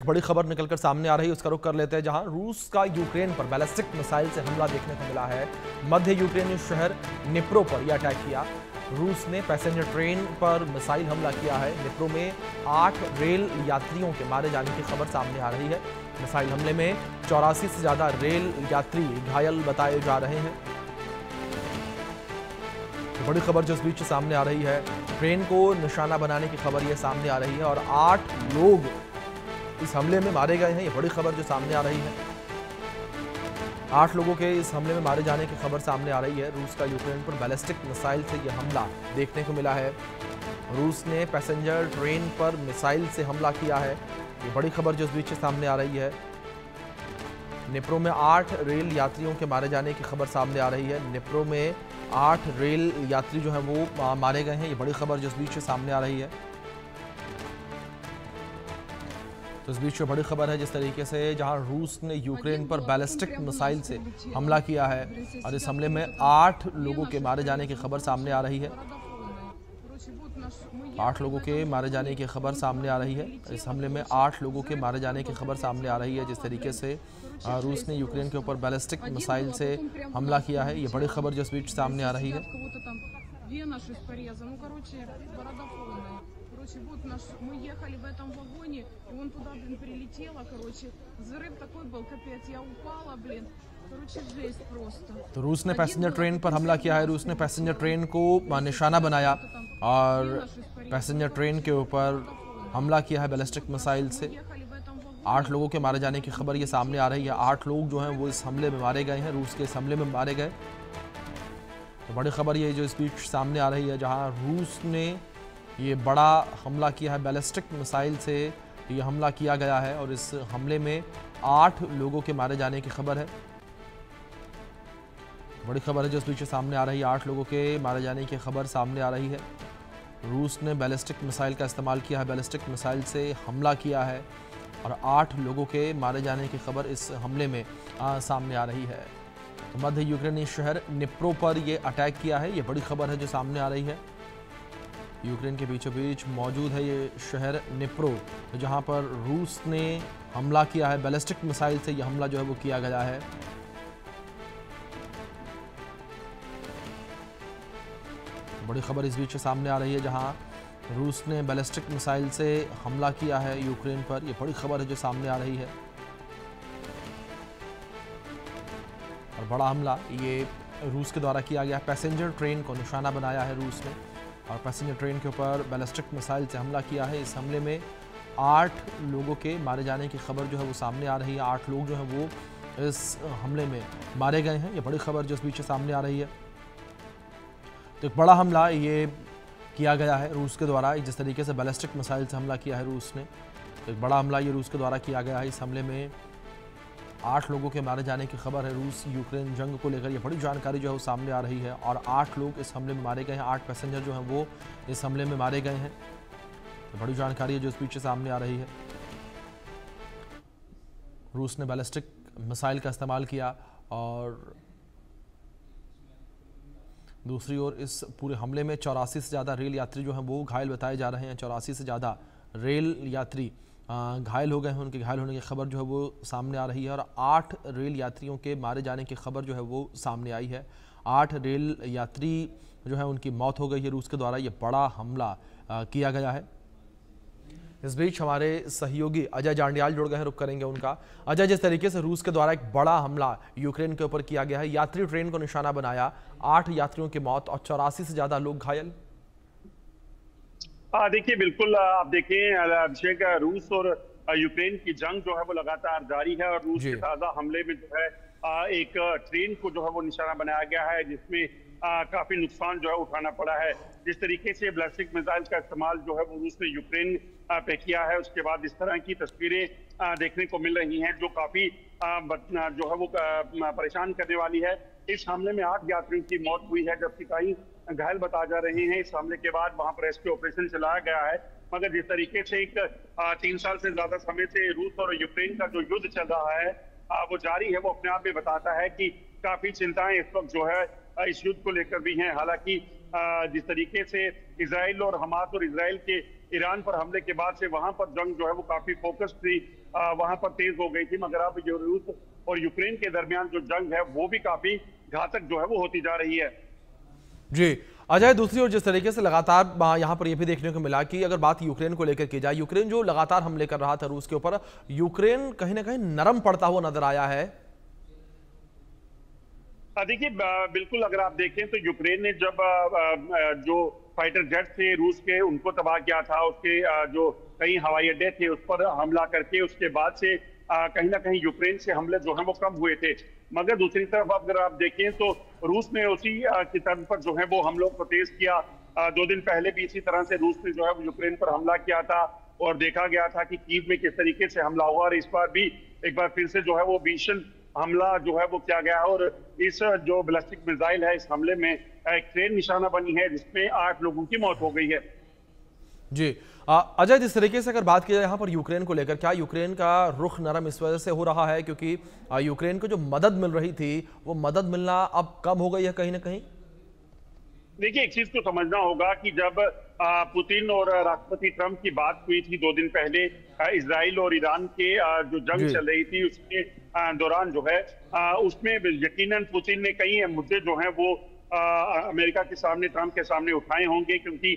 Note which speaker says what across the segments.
Speaker 1: बड़ी खबर निकलकर सामने आ रही है, उसका रुख कर लेते हैं, जहां रूस का यूक्रेन पर बैलिस्टिक मिसाइल से हमला देखने को मिला है। मध्य यूक्रेनी शहर निप्रो पर यह अटैक किया। रूस ने पैसेंजर ट्रेन पर मिसाइल हमला किया है। निप्रो में 8 रेल यात्रियों के मारे जाने की खबर सामने आ रही है। मिसाइल हमले में 84 से ज्यादा रेल यात्री घायल बताए जा रहे हैं। बड़ी खबर जो इस बीच सामने आ रही है, ट्रेन को निशाना बनाने की खबर यह सामने आ रही है और 8 लोग इस हमले में मारे गए हैं। ये बड़ी खबर जो सामने आ रही है, 8 लोगों के इस हमले में मारे जाने की खबर सामने आ रही है। रूस का यूक्रेन पर बैलिस्टिक मिसाइल से यह हमला देखने को मिला है। रूस ने पैसेंजर ट्रेन पर मिसाइल से हमला किया है। ये बड़ी खबर जो इस बीच सामने आ रही है। निप्रो में 8 रेल यात्रियों के मारे जाने की खबर सामने आ रही है। निप्रो में 8 रेल यात्री जो है वो मारे गए हैं। ये बड़ी खबर जो इस बीच सामने आ रही है। तो इस बीच में बड़ी खबर है जिस तरीके से जहां रूस ने यूक्रेन पर बैलिस्टिक मिसाइल से हमला किया है और इस हमले में 8 लोगों के मारे जाने की खबर सामने आ रही है। 8 लोगों के मारे जाने की खबर सामने आ रही है। इस हमले में 8 लोगों के मारे जाने की खबर सामने आ रही है। जिस तरीके से रूस ने यूक्रेन के ऊपर बैलिस्टिक मिसाइल से हमला किया है, ये बड़ी खबर जो इस बीच सामने आ रही है।
Speaker 2: Вот наш, мы ехали в этом вагоне, и он туда, прилетело, взрыв такой был, капец, я упала, жесть просто।
Speaker 1: तो रूस ने पैसेंजर ट्रेन पर हमला किया है। रूस ने पैसेंजर ट्रेन को निशाना बनाया और पैसेंजर ट्रेन के ऊपर हमला किया है बैलिस्टिक मिसाइल से। 8 लोगों के मारे जाने की खबर ये सामने आ रही है। 8 लोग जो हैं वो इस हमले में मारे गए हैं, रूस के इस हमले में मारे गए। तो बड़ी खबर ये जो इस बीच सामने आ रही है, जहाँ रूस ने ये बड़ा हमला किया है बैलिस्टिक मिसाइल से। ये हमला किया गया है और इस हमले में 8 लोगों के मारे जाने की खबर है। बड़ी खबर है जो इस बीच सामने आ रही है। 8 लोगों के मारे जाने की खबर सामने आ रही है। रूस ने बैलिस्टिक मिसाइल का इस्तेमाल किया है, बैलिस्टिक मिसाइल से हमला किया है और 8 लोगों के मारे जाने की खबर इस हमले में सामने आ रही है। तो मध्य यूक्रेनी शहर निप्रो पर यह अटैक किया है। ये बड़ी खबर है जो सामने आ रही है। यूक्रेन के बीचों बीच मौजूद है ये शहर निप्रो, जहां पर रूस ने हमला किया है बैलिस्टिक मिसाइल से। यह हमला जो है वो किया गया है। बड़ी खबर इस बीच सामने आ रही है, जहां रूस ने बैलिस्टिक मिसाइल से हमला किया है यूक्रेन पर। यह बड़ी खबर है जो सामने आ रही है और बड़ा हमला ये रूस के द्वारा किया गया। पैसेंजर ट्रेन को निशाना बनाया है रूस ने और पैसेंजर ट्रेन के ऊपर बैलिस्टिक मिसाइल से हमला किया है। इस हमले में 8 लोगों के मारे जाने की खबर जो है वो सामने आ रही है। 8 लोग जो हैं वो इस हमले में मारे गए हैं। ये बड़ी खबर जो इस बीच सामने आ रही है। तो एक बड़ा हमला ये किया गया है रूस के द्वारा, जिस तरीके से बैलिस्टिक मिसाइल से हमला किया है रूस ने। तो एक बड़ा हमला ये रूस के द्वारा किया गया है। इस हमले में 8 लोगों के मारे जाने की खबर है। रूस यूक्रेन जंग को लेकर ये बड़ी जानकारी जो है वो सामने आ रही है और 8 लोग इस हमले में मारे गए हैं। 8 पैसेंजर जो हैं वो इस हमले में मारे गए हैं। तो बड़ी जानकारी है जो इस पीछे सामने आ रही है। रूस ने बैलिस्टिक मिसाइल का इस्तेमाल किया और दूसरी ओर इस पूरे हमले में 84 से ज़्यादा रेल यात्री जो हैं वो घायल बताए जा रहे हैं। 84 से ज़्यादा रेल यात्री घायल हो गए हैं। उनके घायल होने की खबर जो है वो सामने आ रही है और 8 रेल यात्रियों के मारे जाने की खबर जो है वो सामने आई है। 8 रेल यात्री जो है उनकी मौत हो गई है। रूस के द्वारा ये बड़ा हमला किया गया है। इस बीच हमारे सहयोगी अजय जांडियाल जुड़ गए हैं, रुक करेंगे उनका। अजय, जिस तरीके से रूस के द्वारा एक बड़ा हमला यूक्रेन के ऊपर किया गया है, यात्री ट्रेन को निशाना बनाया, 8 यात्रियों की मौत और 84 से ज्यादा लोग घायल।
Speaker 3: देखिए, बिल्कुल आप देखें अभिषेक, रूस और यूक्रेन की जंग जो है वो लगातार जारी है और रूस के ताजा हमले में जो है एक ट्रेन को जो है वो निशाना बनाया गया है, जिसमें काफी नुकसान जो है उठाना पड़ा है। जिस तरीके से बैलिस्टिक मिसाइल का इस्तेमाल जो है वो रूस ने यूक्रेन पे किया है, उसके बाद इस तरह की तस्वीरें देखने को मिल रही हैं जो काफी जो है वो परेशान करने वाली है। इस हमले में 8 यात्रियों की मौत हुई है, जबकि कई घायल बताए जा रहे हैं। इस हमले के बाद वहां पर रेस्क्यू ऑपरेशन चलाया गया है, मगर जिस तरीके से एक 3 साल से ज्यादा समय से रूस और यूक्रेन का जो युद्ध चल रहा है वो जारी है, वो अपने आप में बताता है कि काफी चिंताएं इस वक्त जो है इस युद्ध को लेकर भी हैं। हालांकि जिस तरीके से इजराइल और हमास और इजराइल के ईरान पर हमले के बाद से वहां पर जंग जो है वो काफी फोकस थी वहां पर तेज हो गई थी, मगर अब रूस और यूक्रेन के दरमियान जो जंग है वो भी काफी घातक जो है वो होती जा रही है।
Speaker 1: जी अजय, दूसरी ओर जिस तरीके से लगातार यहाँ पर यह भी देखने को मिला कि अगर बात यूक्रेन को लेकर की जाए, यूक्रेन जो लगातार हमले कर रहा था रूस के ऊपर, यूक्रेन कहीं ना कहीं नरम पड़ता हुआ नजर आया है।
Speaker 3: देखिए बिल्कुल, अगर आप देखें तो यूक्रेन ने जब जो फाइटर जेट थे रूस के उनको तबाह किया था, उसके जो कई हवाई अड्डे थे उस पर हमला करके उसके बाद से कहीं ना कहीं यूक्रेन से हमले जो है वो कम हुए थे। मगर दूसरी तरफ अगर आप देखें तो रूस ने उसी की तर्ज पर जो है वो हमलों को तेज किया। 2 दिन पहले भी इसी तरह से रूस ने जो है वो यूक्रेन पर हमला किया था और देखा गया था कि कीव में किस तरीके से हमला हुआ, और इस बार भी एक बार फिर से जो है वो भीषण हमला जो है वो किया गया। और इस जो बैलिस्टिक मिसाइल है, इस हमले में एक ट्रेन निशाना बनी है जिसमें 8 लोगों की मौत हो गई है।
Speaker 1: जी अजय, जिस तरीके से अगर बात की जाए यहाँ पर यूक्रेन को लेकर, क्या यूक्रेन का रुख नरम इस वजह से हो रहा है क्योंकि यूक्रेन को जो मदद मिल रही थी वो मदद मिलना अब कम हो गई है कहीं ना कहीं?
Speaker 3: देखिए, एक चीज को समझना होगा कि जब पुतिन और राष्ट्रपति ट्रंप की बात हुई थी 2 दिन पहले इजराइल और ईरान के जो जंग चल रही थी उसके दौरान जो है उसमें यकीनन पुतिन ने कई मुद्दे जो हैं वो अमेरिका के सामने, ट्रंप के सामने उठाए होंगे, क्योंकि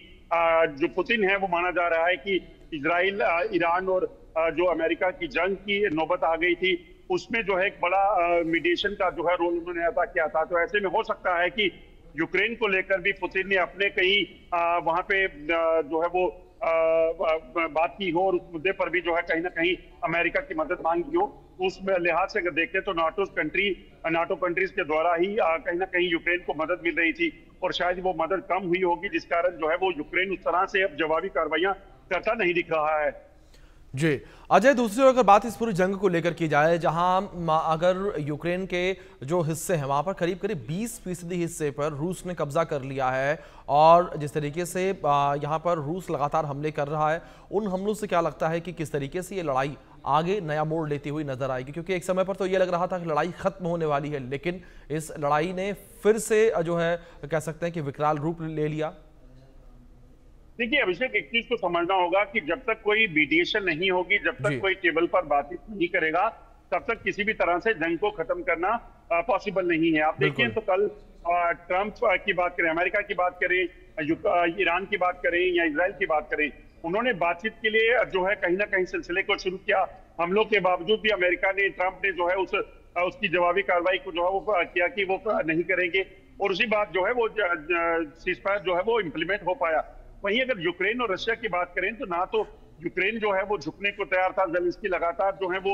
Speaker 3: जो पुतिन है वो माना जा रहा है कि इजराइल, ईरान और जो अमेरिका की जंग की नौबत आ गई थी उसमें जो है एक बड़ा मीडिएशन का जो है रोल उन्होंने अदा किया था। तो ऐसे में हो सकता है कि यूक्रेन को लेकर भी पुतिन ने अपने कई वहां पे जो है वो बात की हो और उस मुद्दे पर भी जो है कहीं ना कहीं अमेरिका की मदद मांगी हो। उस लिहाज से अगर देखें तो नाटो कंट्रीज के द्वारा ही कहीं ना कहीं यूक्रेन को मदद मिल रही थी और शायद वो मदद कम हुई होगी, जिस कारण जो है वो यूक्रेन उस तरह से अब जवाबी कार्रवाइयां करता नहीं दिख रहा है।
Speaker 1: जी अजय, दूसरी ओर अगर बात इस पूरी जंग को लेकर की जाए, जहां अगर यूक्रेन के जो हिस्से हैं वहां पर करीब करीब 20% हिस्से पर रूस ने कब्जा कर लिया है और जिस तरीके से यहां पर रूस लगातार हमले कर रहा है, उन हमलों से क्या लगता है कि किस तरीके से ये लड़ाई आगे नया मोड़ लेती हुई नजर आएगी? क्योंकि एक समय पर तो ये लग रहा था कि लड़ाई खत्म होने वाली है, लेकिन इस लड़ाई ने फिर से जो है कह सकते हैं कि विकराल रूप ले लिया।
Speaker 3: देखिए अभिषेक, एक चीज को समझना होगा कि जब तक कोई मीडिएशन नहीं होगी, जब तक कोई टेबल पर बातचीत नहीं करेगा, तब तक किसी भी तरह से जंग को खत्म करना पॉसिबल नहीं है। आप देखिए तो कल ट्रंप की बात करें, अमेरिका की बात करें, ईरान की बात करें या इजराइल की बात करें, उन्होंने बातचीत के लिए जो है कहीं ना कहीं सिलसिले को शुरू किया। हमलों के बावजूद भी अमेरिका ने, ट्रंप ने जो है उसकी जवाबी कार्रवाई को जो है वो किया कि वो नहीं करेंगे और उसी बात जो है वो सीजफायर जो है वो इम्प्लीमेंट हो पाया। वहीं अगर यूक्रेन और रशिया की बात करें तो ना तो यूक्रेन जो है वो झुकने को तैयार था, जेलेंस्की लगातार जो है वो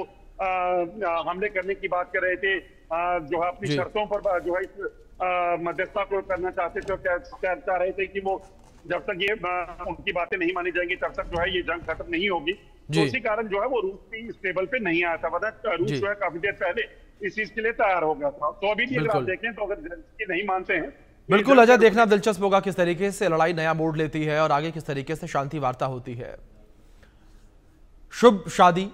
Speaker 3: हमले करने की बात कर रहे थे, जो है अपनी शर्तों पर जो है मध्यस्थता को करना चाहते थे, चाह रहे थे कि वो जब तक ये उनकी बातें नहीं मानी जाएंगी तब तक जो है ये जंग खत्म नहीं होगी। तो उसी कारण जो है वो रूस भी इस टेबल पे नहीं आया था, वरना रूस जो है काफी देर पहले इस चीज के लिए तैयार हो गया था। तो अभी भी अगर आप देखें तो अगर जेलेंस्की नहीं मानते हैं,
Speaker 1: बिल्कुल अजय, देखना दिलचस्प होगा किस तरीके से लड़ाई नया मोड़ लेती है और आगे किस तरीके से शांति वार्ता होती है। शुभ शादी।